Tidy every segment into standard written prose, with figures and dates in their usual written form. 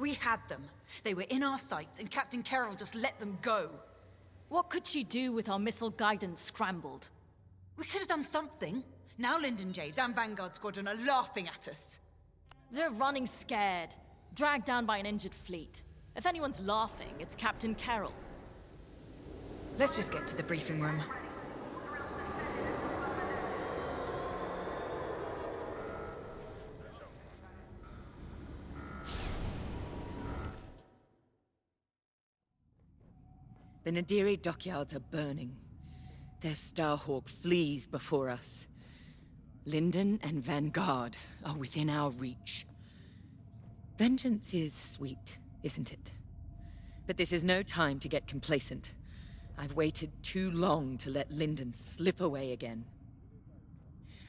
We had them. They were in our sights, and Captain Carroll just let them go. What could she do with our missile guidance scrambled? We could have done something. Now Lyndon James and Vanguard Squadron are laughing at us. They're running scared, dragged down by an injured fleet. If anyone's laughing, it's Captain Carroll. Let's just get to the briefing room. The Nadiri dockyards are burning. Their Starhawk flees before us. Lyndon and Vanguard are within our reach. Vengeance is sweet, isn't it? But this is no time to get complacent. I've waited too long to let Lyndon slip away again.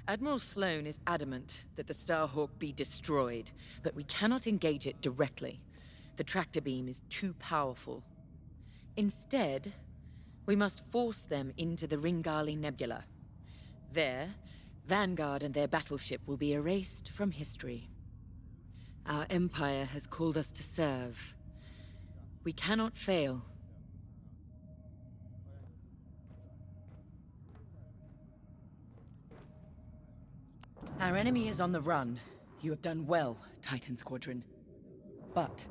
Admiral Sloane is adamant that the Starhawk be destroyed, but we cannot engage it directly. The tractor beam is too powerful. Instead, we must force them into the Ringali Nebula. There, Vanguard and their battleship will be erased from history. Our Empire has called us to serve. We cannot fail. Our enemy is on the run. You have done well, Titan Squadron. But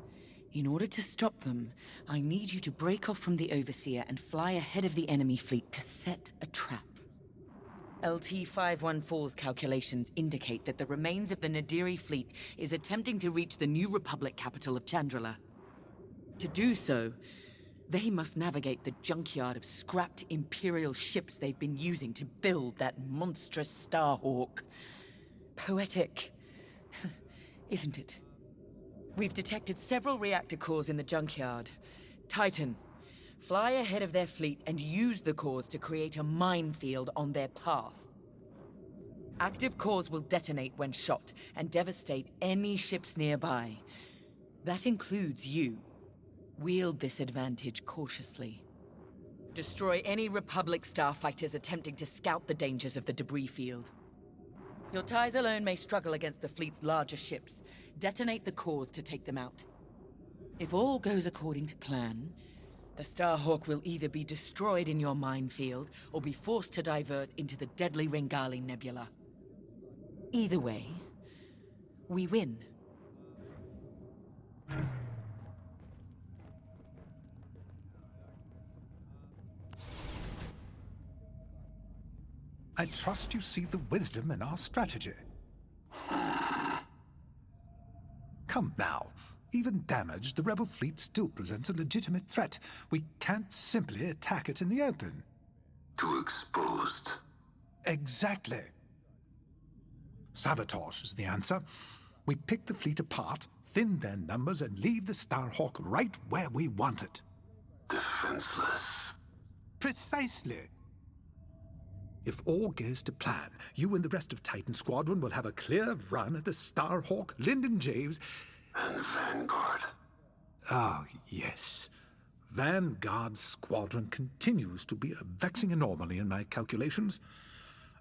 in order to stop them, I need you to break off from the Overseer and fly ahead of the enemy fleet to set a trap. LT-514's calculations indicate that the remains of the Nadiri fleet is attempting to reach the New Republic capital of Chandrila. To do so, they must navigate the junkyard of scrapped Imperial ships they've been using to build that monstrous Starhawk. Poetic, isn't it? We've detected several reactor cores in the junkyard. Titan, fly ahead of their fleet and use the cores to create a minefield on their path. Active cores will detonate when shot and devastate any ships nearby. That includes you. Wield this advantage cautiously. Destroy any Republic starfighters attempting to scout the dangers of the debris field. Your ties alone may struggle against the fleet's larger ships. Detonate the cores to take them out. If all goes according to plan, the Starhawk will either be destroyed in your minefield or be forced to divert into the deadly Ringali Nebula. Either way, we win. I trust you see the wisdom in our strategy. Come now. Even damaged, the rebel fleet still presents a legitimate threat. We can't simply attack it in the open. Too exposed. Exactly. Sabotage is the answer. We pick the fleet apart, thin their numbers, and leave the Starhawk right where we want it. Defenseless. Precisely. If all goes to plan, you and the rest of Titan Squadron will have a clear run at the Starhawk, Lyndon James, and Vanguard. Ah, yes. Vanguard's squadron continues to be a vexing anomaly in my calculations.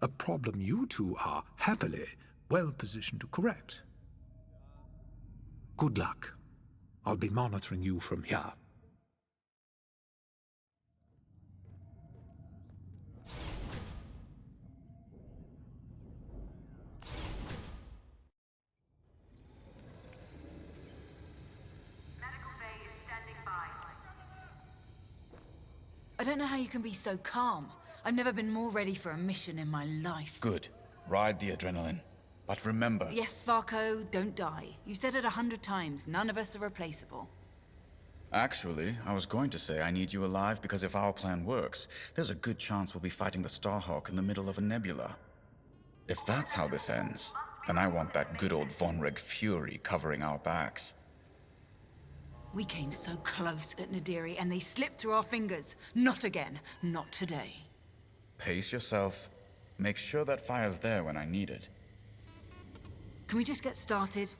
A problem you two are, happily, well positioned to correct. Good luck. I'll be monitoring you from here. I don't know how you can be so calm. I've never been more ready for a mission in my life. Good. Ride the adrenaline. But remember... Yes, Varko, don't die. You said it 100 times. None of us are replaceable. Actually, I was going to say I need you alive because if our plan works, there's a good chance we'll be fighting the Starhawk in the middle of a nebula. If that's how this ends, then I want that good old Vonreg fury covering our backs. We came so close at Nadiri, and they slipped through our fingers. Not again. Not today. Pace yourself. Make sure that fire's there when I need it. Can we just get started?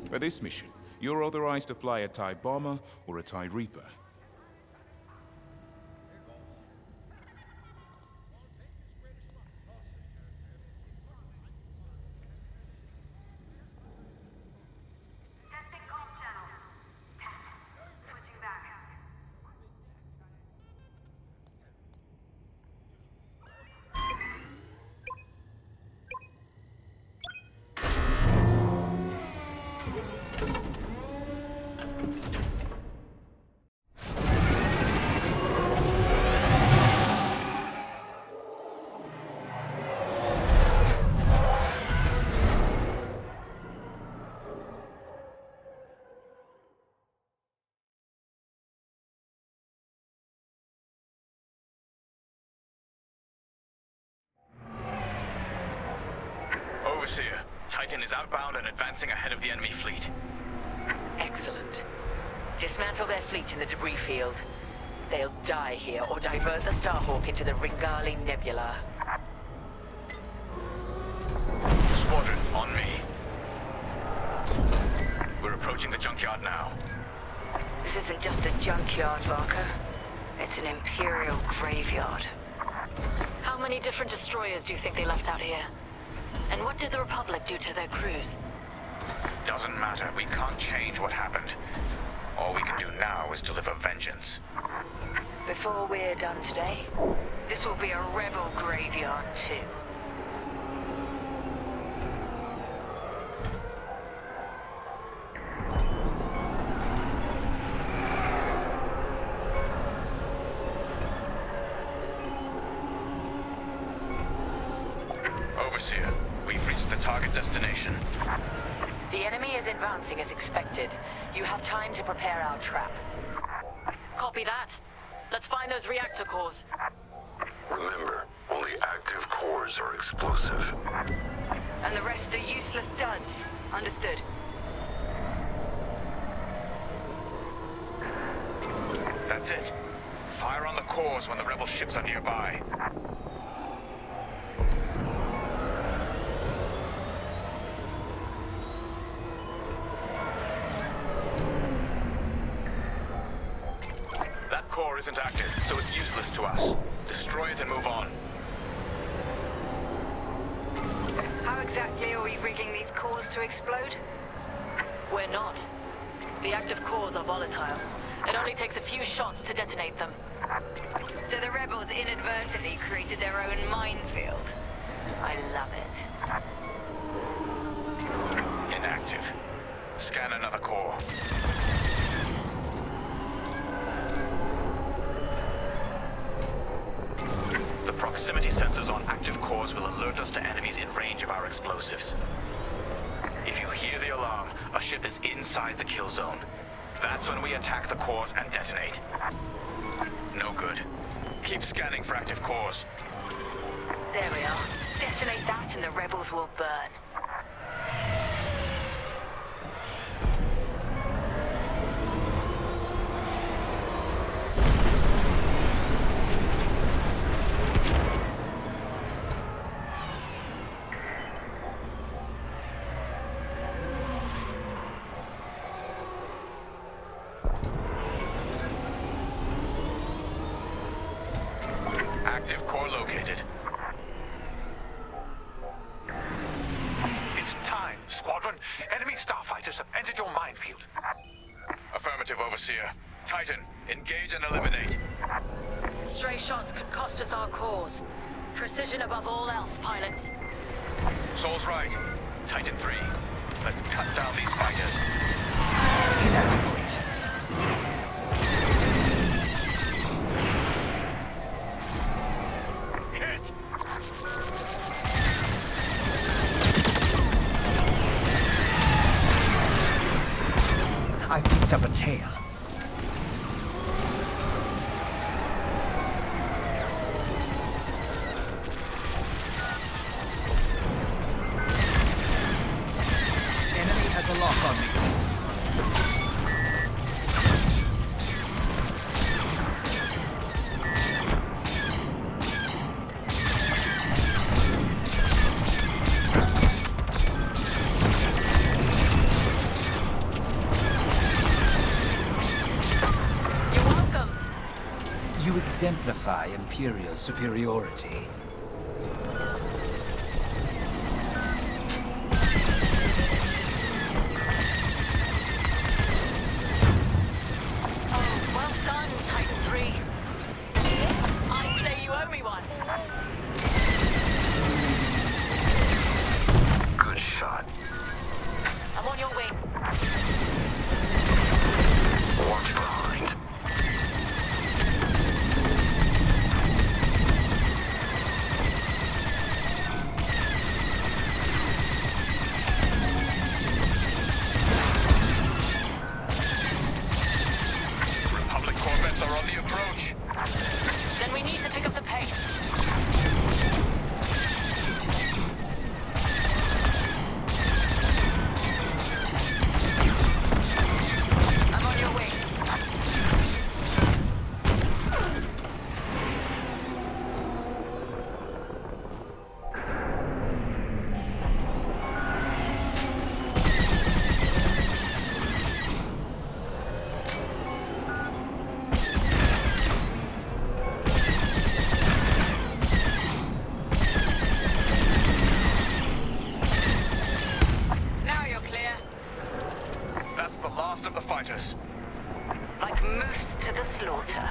For this mission, you're authorized to fly a TIE Bomber or a TIE Reaper. Overseer, Titan is outbound and advancing ahead of the enemy fleet. Excellent. Dismantle their fleet in the debris field. They'll die here or divert the Starhawk into the Ringali Nebula. Squadron, on me. We're approaching the junkyard now. This isn't just a junkyard, Varka. It's an Imperial graveyard. How many different destroyers do you think they left out here? And what did the Republic do to their crews? Doesn't matter. We can't change what happened. All we can do now is deliver vengeance. Before we're done today, this will be a rebel graveyard too. Overseer, we've reached the target destination. The enemy is advancing as expected. You have time to prepare our trap. Copy that. Let's find those reactor cores. Remember, only active cores are explosive. And the rest are useless duds. Understood. That's it. Fire on the cores when the rebel ships are nearby. That core isn't active, so it's useless to us. Destroy it and move on. How exactly are we rigging these cores to explode? We're not. The active cores are volatile. It only takes a few shots to detonate them. So the rebels inadvertently created their own minefield. I love it. Inactive. Scan another core. The proximity sensors on active cores will alert us to enemies in range of our explosives. If you hear the alarm, a ship is inside the kill zone. That's when we attack the cores and detonate. No good. Keep scanning for active cores. There we are. Detonate that and the rebels will burn. Active core located. It's time, Squadron. Enemy starfighters have entered your minefield. Affirmative, Overseer. Titan, engage and eliminate. Stray shots could cost us our cores. Precision above all else, pilots. Sol's right. Titan 3. Let's cut down these fighters. Inadequate. Hit! I picked up a tail. Enemy has a lock on me. exemplify Imperial superiority. Oh, well done, Titan 3. I'd say you owe me one. Good shot. I'm on your wing. Watch behind. Republic corvettes are on the approach. Then we need to pick up the pace. I'm on your wing. Now you're clear. That's the last of the fighters. Like moose to the slaughter.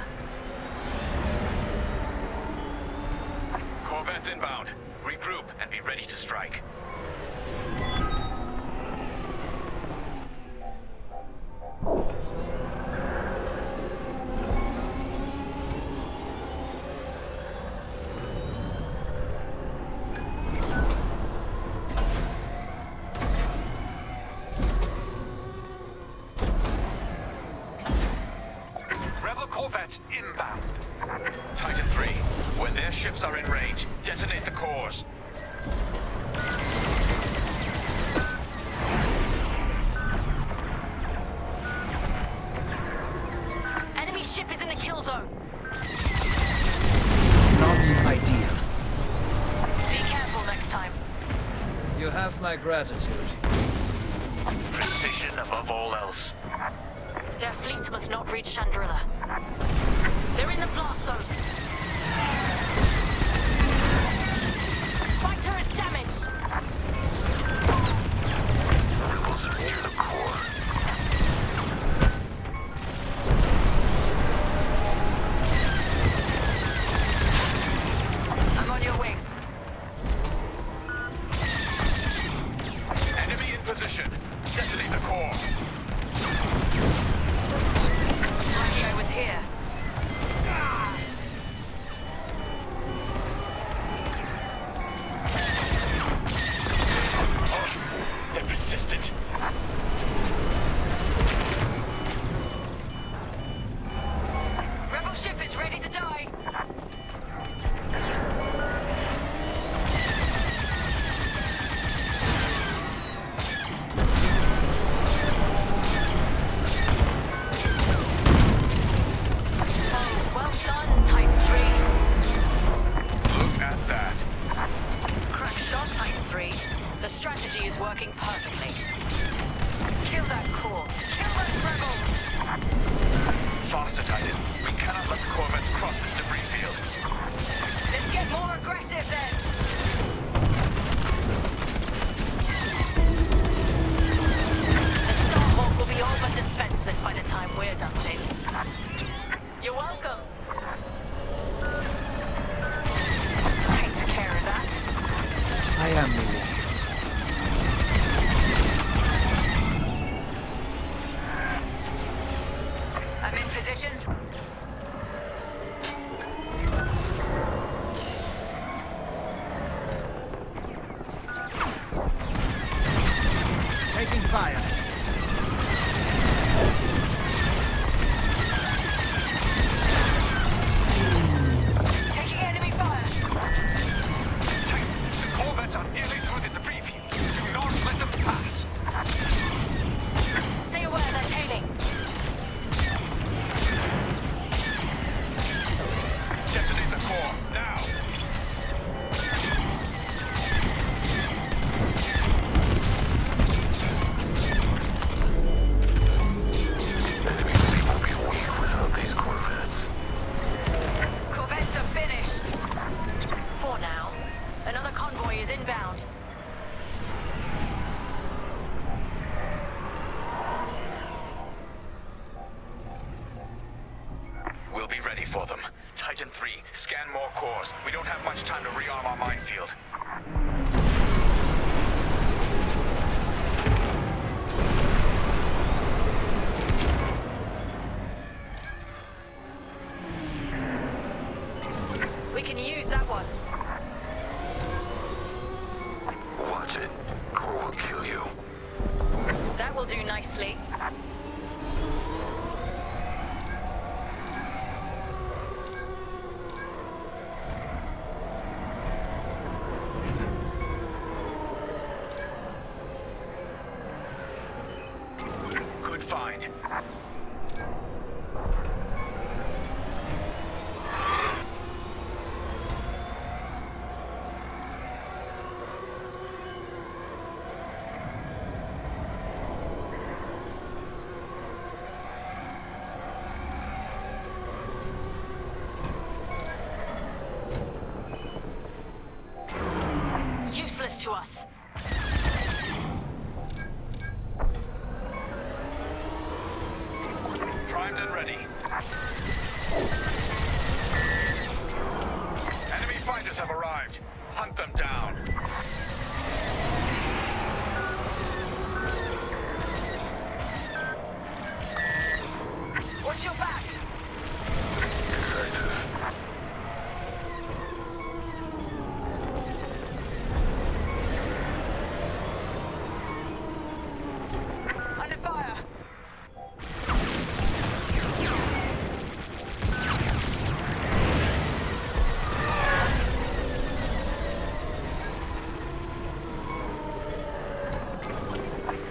Corvettes inbound. Regroup and be ready to strike. Rebel corvettes inbound. Titan 3, when their ships are in range, detonate the cores. Enemy ship is in the kill zone. Not ideal. Be careful next time. You have my gratitude. Precision above all else. Their fleet must not reach Chandrila. They're in the blast zone. Fighter is damaged. Rebels are near the core. I'm on your wing. Enemy in position. Detonate the core. Lucky I was here. Oh, they're persistent. Rebel ship is ready to die. Oh, well done, Titan 3. Look at that. Crack shot, Titan 3. The strategy is working perfectly. Kill that core. Kill those rebels. Faster, Titan. We cannot let the corvettes cross this debris field. Let's get more aggressive then. The Starhawk will be all but defenseless by the time we're done with it. You're welcome. Takes care of that. I am relieved. I'm in position. Taking fire. Taking enemy fire. Titan, the corvettes are nearly through the debris field. Do not let them pass. Stay aware, they're tailing. Detonate the core, now! for them. Titan 3, scan more cores. We don't have much time to rearm our minefield. We can use that one. Watch it. Core will kill you. That will do nicely. Good find. Useless to us. Primed and ready. Enemy fighters have arrived. Hunt them down. Watch your back. It's active. Under fire.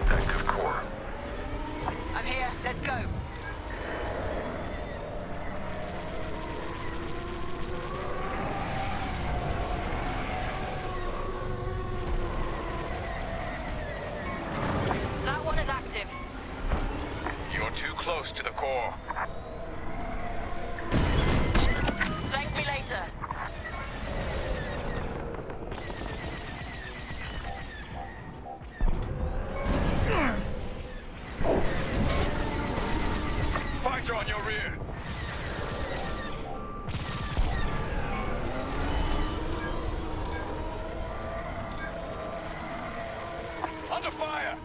Active core. I'm here. Let's go. That one is active. You're too close to the core. Thank me later. Fighter on your rear. Under fire.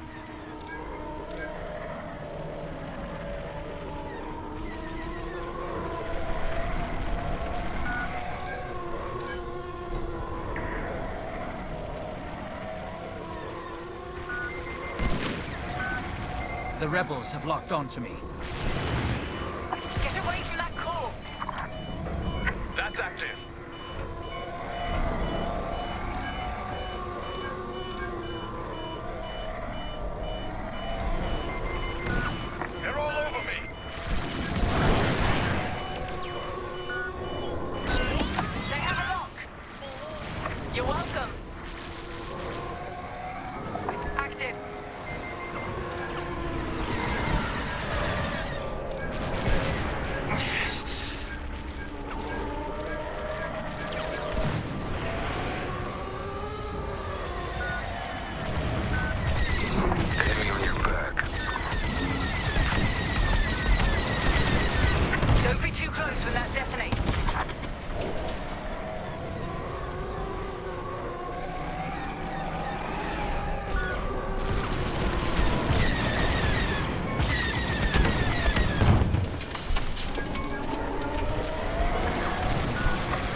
The rebels have locked onto me. Get away from that core. That's active. They're all over me. They have a lock. You're welcome. Active. Enemy on your back. Don't be too close when that detonates.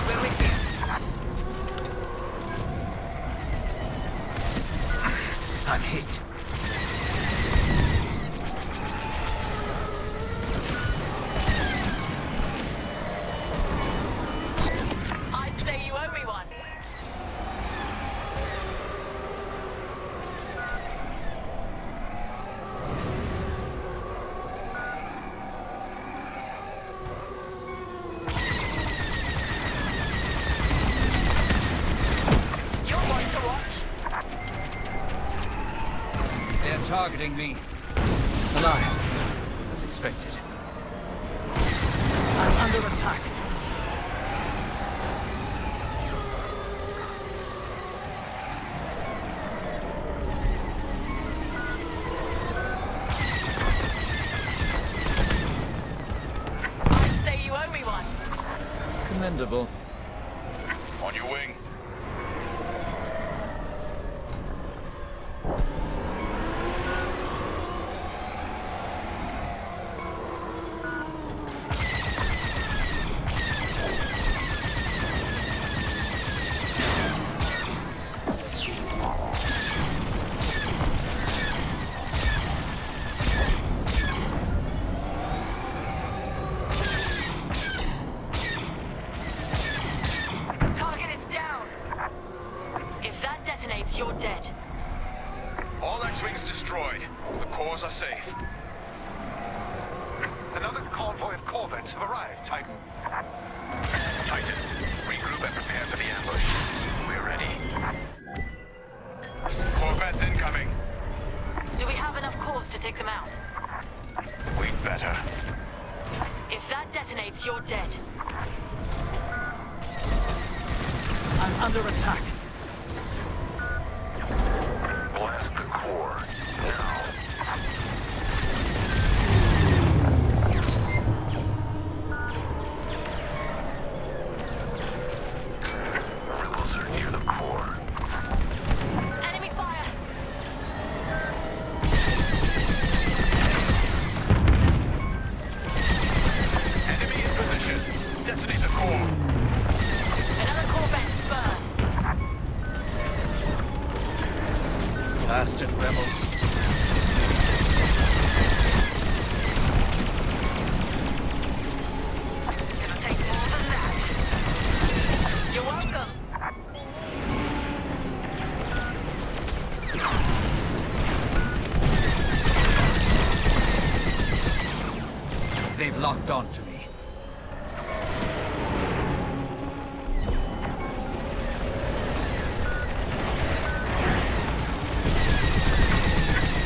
We're with you. I'm hit. I'd say you owe me one. You're one to watch. They're targeting me. Alive, as expected. I'm under attack. I'd say you owe me one. commendable. On your wing. You're dead. All X-Wings destroyed. The cores are safe. Another convoy of corvettes have arrived, Titan. Titan, regroup and prepare for the ambush. We're ready. Corvettes incoming. Do we have enough cores to take them out? We'd better. If that detonates, you're dead. I'm under attack. Blast the core. Now. Rebels are near the core. Enemy fire! Enemy in position. Detonate the core. Another corvette burns. Blasted rebels. It'll take more than that. You're welcome. They've locked on to me.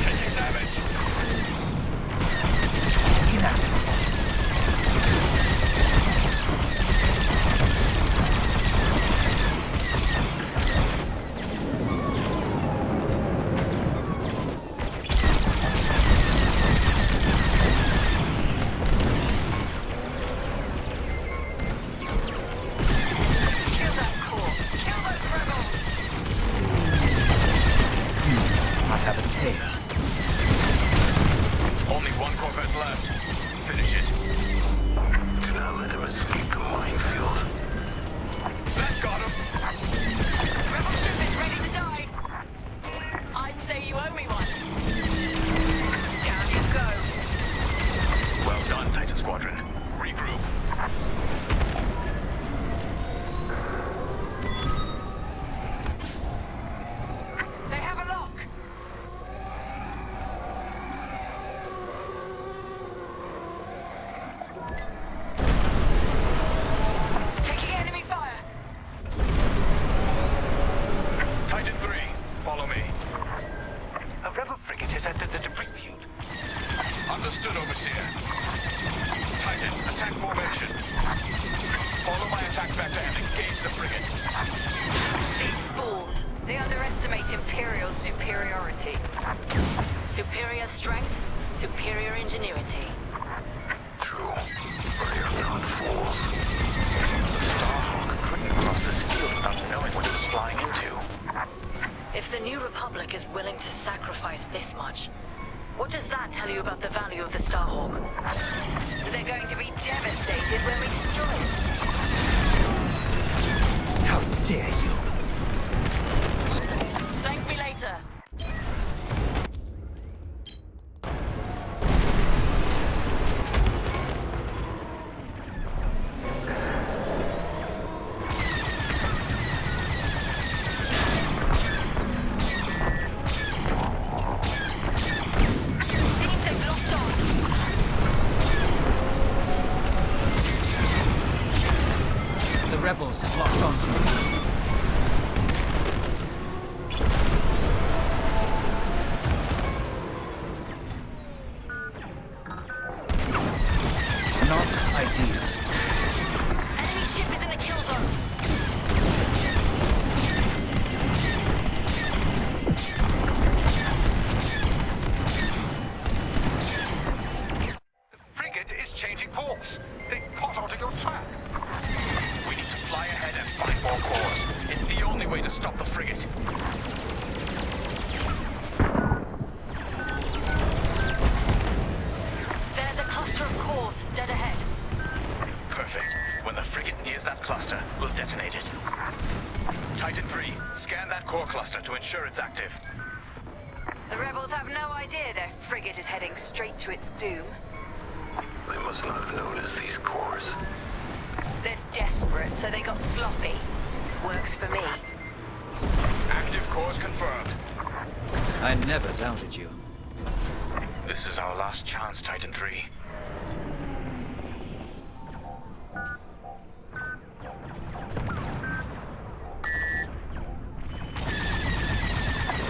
Taking damage. Inadequate. Kill that core. Kill those rebels. I have a tail. Only one corvette left. Finish it. Do not let them escape the minefield. That got him. Rebel ship is ready to die. I'd say you owe me one. Down you go. Well done, Titan Squadron. Regroup. They have a lock. Taking enemy fire. Titan 3, follow me. A rebel frigate has entered the debris field. Understood, Overseer. Titan, attack formation. Follow my attack vector and engage the frigate. These fools. They underestimate Imperial superiority. Superior strength, superior ingenuity. True, but they are not fools. The Starhawk couldn't cross this field without knowing what it was flying into. If the New Republic is willing to sacrifice this much, what does that tell you about the value of the Starhawk? They're going to be devastated when we destroy it. How dare you? Thank me later. Seems they've locked on. The rebels have locked on to me. Not ideal. Enemy ship is in the kill zone. The frigate is changing course. They caught onto your track. We to stop the frigate. There's a cluster of cores dead ahead. Perfect. When the frigate nears that cluster, we'll detonate it. Titan 3, scan that core cluster to ensure it's active. The rebels have no idea their frigate is heading straight to its doom. They must not have noticed these cores. They're desperate, so they got sloppy. Works for me. Active cores confirmed. I never doubted you. This is our last chance, Titan 3.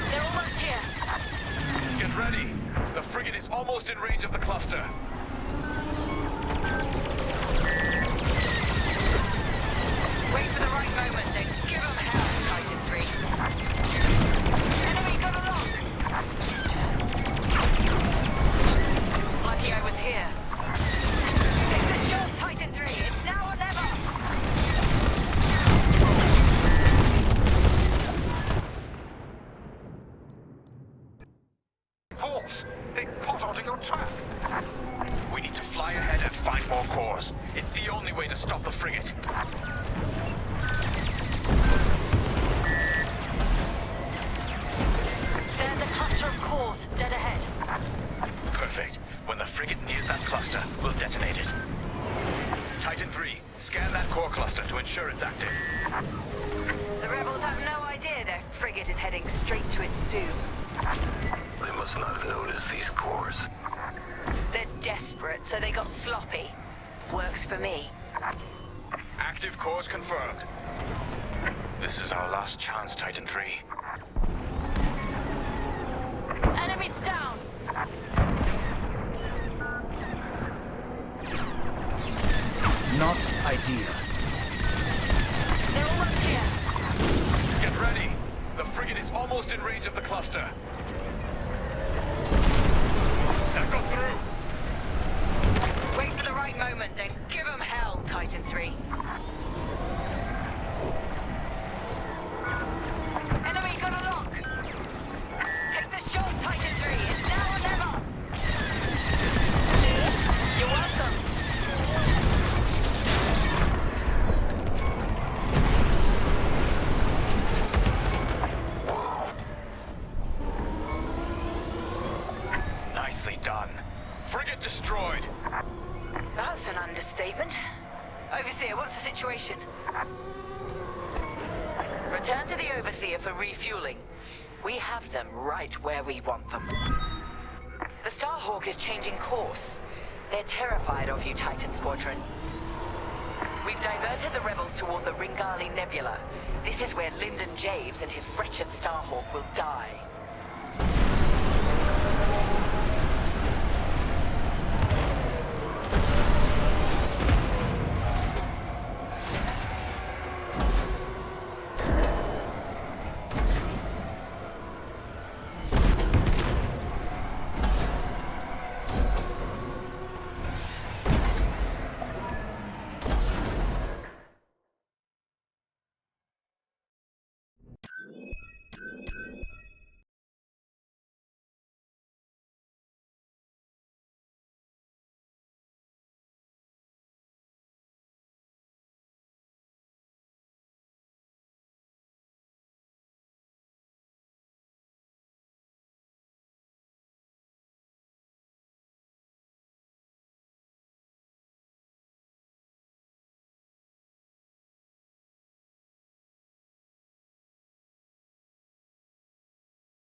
They're almost here. Get ready. The frigate is almost in range of the cluster. Wait for the right moment, then give them hell, Titan 3. Enemy got a lock! Lucky I was here. Take the shot, Titan 3. It's now or never! Force! They caught onto your trap! We need to fly ahead and find more cores. It's the only way to stop the frigate. There's a cluster of cores dead ahead. Perfect. When the frigate nears that cluster, we'll detonate it. Titan 3, scan that core cluster to ensure it's active. The rebels have no idea their frigate is heading straight to its doom. They must not have noticed these cores. They're desperate, so they got sloppy. Works for me. Active cores confirmed. This is our last chance, Titan 3. Enemies down. Not ideal. They're almost here. Get ready. The frigate is almost in range of the cluster. That got through. Wait for the right moment, then give them hell, Titan 3. Enemy got a lock! Take the shot, Titan 3. It's now or never! You're welcome. Nicely done. Frigate destroyed. That's an understatement. Overseer, what's the situation? Return to the Overseer for refueling. We have them right where we want them. The Starhawk is changing course. They're terrified of you, Titan Squadron. We've diverted the rebels toward the Ringali Nebula. This is where Lyndon Javes and his wretched Starhawk will die.